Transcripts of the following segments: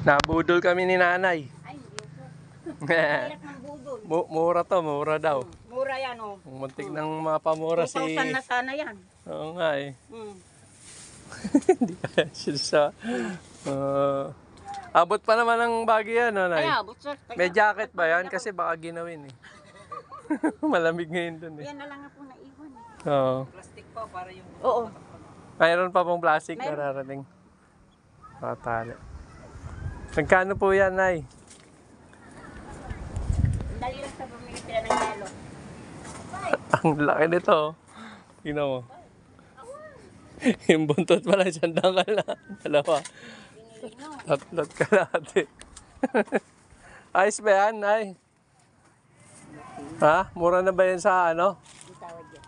Nabudol kami ni nanay. Ay, hindi po. Hirap ng budol. Mura to, mura daw. Mura yan, oh. Muntik ng mapamura si... 2,000 na sana yan. Oo nga eh. Mm. Hindi kaya siya sa... abot pa naman ng bagyo yan, nanay. Kaya, abot sir. May jacket ba yan? Kasi baka ginawin eh. Malamig ngayon dun eh. Yan na lang po naiwan eh. Oo. Plastic pa para yung... Oo. Mayroon pa pong plastic na Mayroon. rarating. Patali. Magkano po yan, nay? Dali lang sa bumili sila ng yelo. Ang laki nito. Oh. Tingnan mo. Yung buntot pala, isang dangkal na. Dalawa. Binili mo. Tatlot kalahati. Ayos ba yan, nay? Ha? Mura na ba yan sa ano? Ang tawad yan.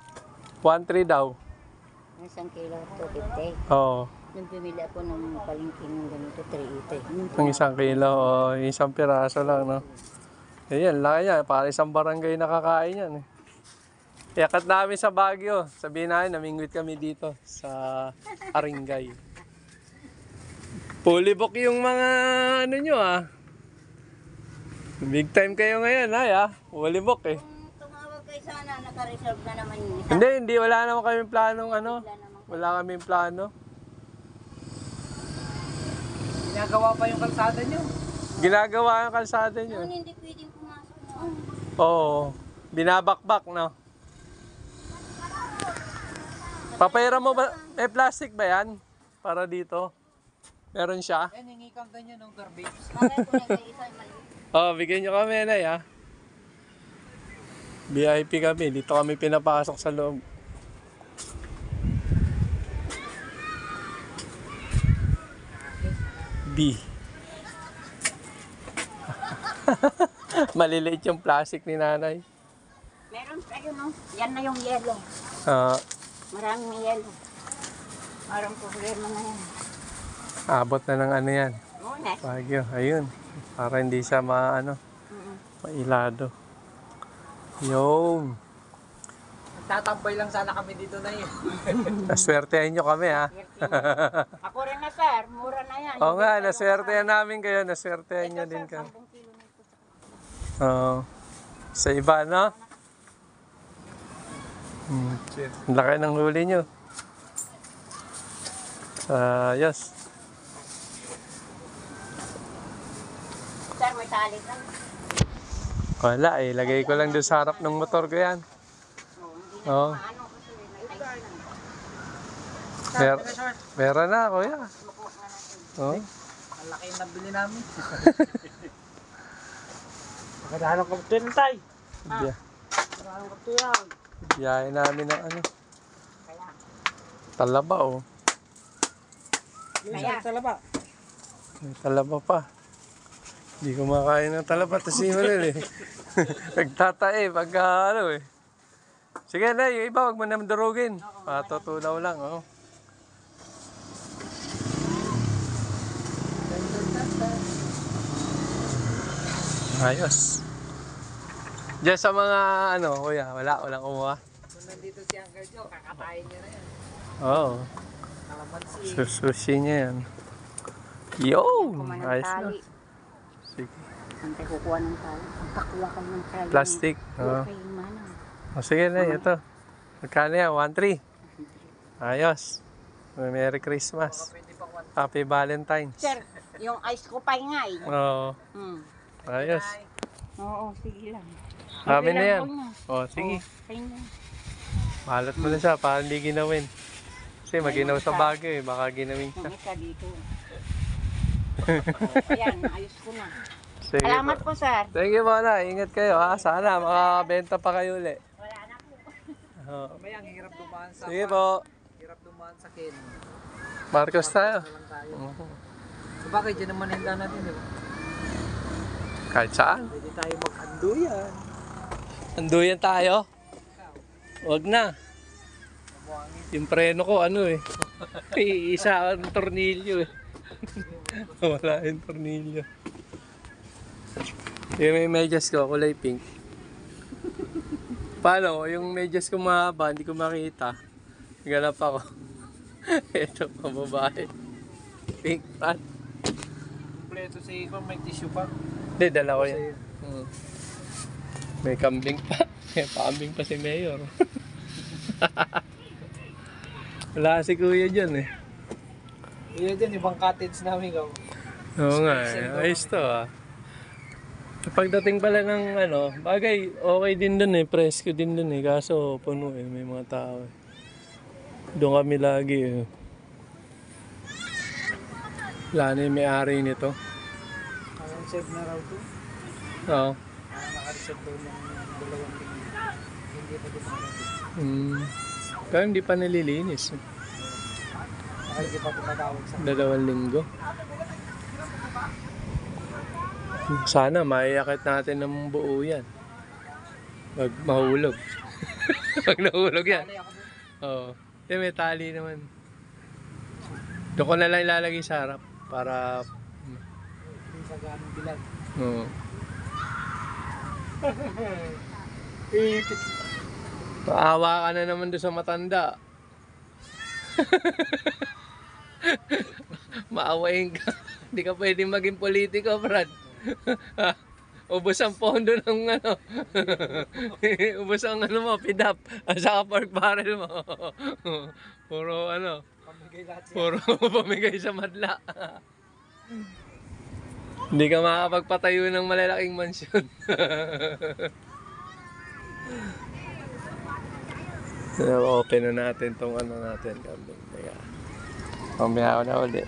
1.3 daw. Ang isang kilo, 250. Oo. Nung bumili ako ng palengking ng ganito, 380. Ang isang kilo, o isang piraso lang, no? Ayan, laki yan. Para isang barangay nakakain yan, eh. Iakat namin sa Baguio. Sabihin namin, namingwit kami dito sa Aringay. Fully book yung mga ano nyo, ah. Big time kayo ngayon, ay, ah. Fully book, eh. Kung tumawag kayo sana, naka-reserve na naman yung isa. Hindi. Wala naman kami planong ano. Wala kaming plano. Ginagawa pa yung kalsada nyo. Ginagawa yung kalsada nyo. Noon hindi pwedeng pumasok na. Oo. Binabakbak, no? Papayra mo ba? May plastic ba yan? Para dito? Meron siya? Yan, hingi kang ganyan ng garbage. Mamaya ko na kayo isa yung maliit. Oh, bigyan nyo kami na, ha? VIP kami. Dito kami pinapasok sa loob. B. Maliliit yung plastic ni nanay. Meron tayo, no? Yan na yung yelo. Ah, Maraming yelo. Parang problema na yan. abot na ng ano yan. Muna. Baguio. Ayun. Para hindi siya maano, mailado. Yung. Nagtatambay lang sana kami dito na yun. Naswertehan nyo kami, ha? Ako rin na, sir. Mura na yan. Oo nga, naswertehan namin kayo. Naswertehan nyo din kami. 10 kilo na ito. Oo. Sa iba, no? Ang laki ng huli nyo. Yes. Sir, may tali ka. Wala eh. Lagay ko lang doon sa harap ng motor ko yan. Oo. Ano kasi may tali na. Meron na, kuya. Makuha na natin. Oo. Ang laki yung nabili namin. Magkadahanong kapto yun, tay. Biya. Magkadahanong kapto yan. Biyahe namin ng ano. Kaya. Talaba, oh. Kaya. Sa laba. May talaba pa. Hindi ko makain ng talaba. Tapos yung eh. Nagtatae pagka ano eh. Sige na, yung iba wag mo naman durugin. Patutunaw lang, oh. Ayos. Diyan sa mga ano, kuya, walang kumuha. Kung nandito si Uncle Joe, kakatayin niya na yan. Oo. Kalamansi. Susushi niya yan. Yun! Kuha ng Ayos na. tali. Sige. Saan tayo kukuha ng tali? Pagkakuha ka ng tali. Plastic. Oo. Okay, manang. O sige na, ito. Magkano yan? 1.3. Ayos. Merry Christmas. Pwede pang one. Happy Valentine's. Sir, yung ice ko pa nga eh. Oo. Ayos. Oo, sige lang. Kami na yan. Sige lang po O, sige. Kayo na. Balot mo na siya para hindi ginawin. Kasi maginaw sa Baguio eh. Baka ginawin siya. Yung isa dito. Ayan, ayos ko na. Sige Salamat po. po, sir. Thank you muna. Ingat kayo ha. Sana makabenta pa kayo ulit. Wala na po. Oo. Mamaya, ang hirap dumaan sa... Sige po. Hirap dumaan sa kin. Marcos tayo. Na lang tayo. Oo. So, bakit dyan naman hinda natin, di ba? Kahit saan. Pwede tayo mag-anduyan. Anduyan tayo. Huwag na. Yung preno ko ano eh. Isa ang tornilyo eh. Wala yung tornilyo. Yung may medyas ko, kulay pink. Paano? Yung medyas ko mahaba, hindi ko makita. Ganap ako. Ito pa babae. Pink pan. kompleto si Iko, may tissue pa. Hindi, dala ko yan. May kambing pa. May pakambing pa si Mayor. Wala si Kuya dyan eh. Iya dyan, ibang cottage namin ikaw. Oo nga eh. Ayos to ah. Pagdating pala ng ano, bagay, okay din dun eh. Presko din dun eh. Kaso puno eh. May mga tao eh. Doon kami lagi eh. Wala na yung may-ari nito. Naka-reserve na raw to. Oo. Naka-reserve daw ng 2 linggo. Hindi pa din naka-reserve. Pero hindi pa nalilinis. Baka hindi pa tumatawag sa 2 linggo. Sana maiakit natin ng buo yan. Wag mahulog. Wag nahulog yan. Kali ako doon. Oo. May tali naman. Doon ko na lang ilalagay sa harap para Hindi sa ganong bilag. oo. Paawa ka na naman doon sa matanda. Maawain ka. Hindi ka pwedeng maging politiko, Brad. Ubos ang pondo ng ano. Ubos ang ano mo, pidap. At saka pork barrel mo. Puro ano. Pamigay lahat siya. Puro pamigay sa madla. Hindi ka makakapagpatayo ng malalaking mansyon. Open na natin tong ano natin. Kambing. Teka. Pambiha ko na ulit.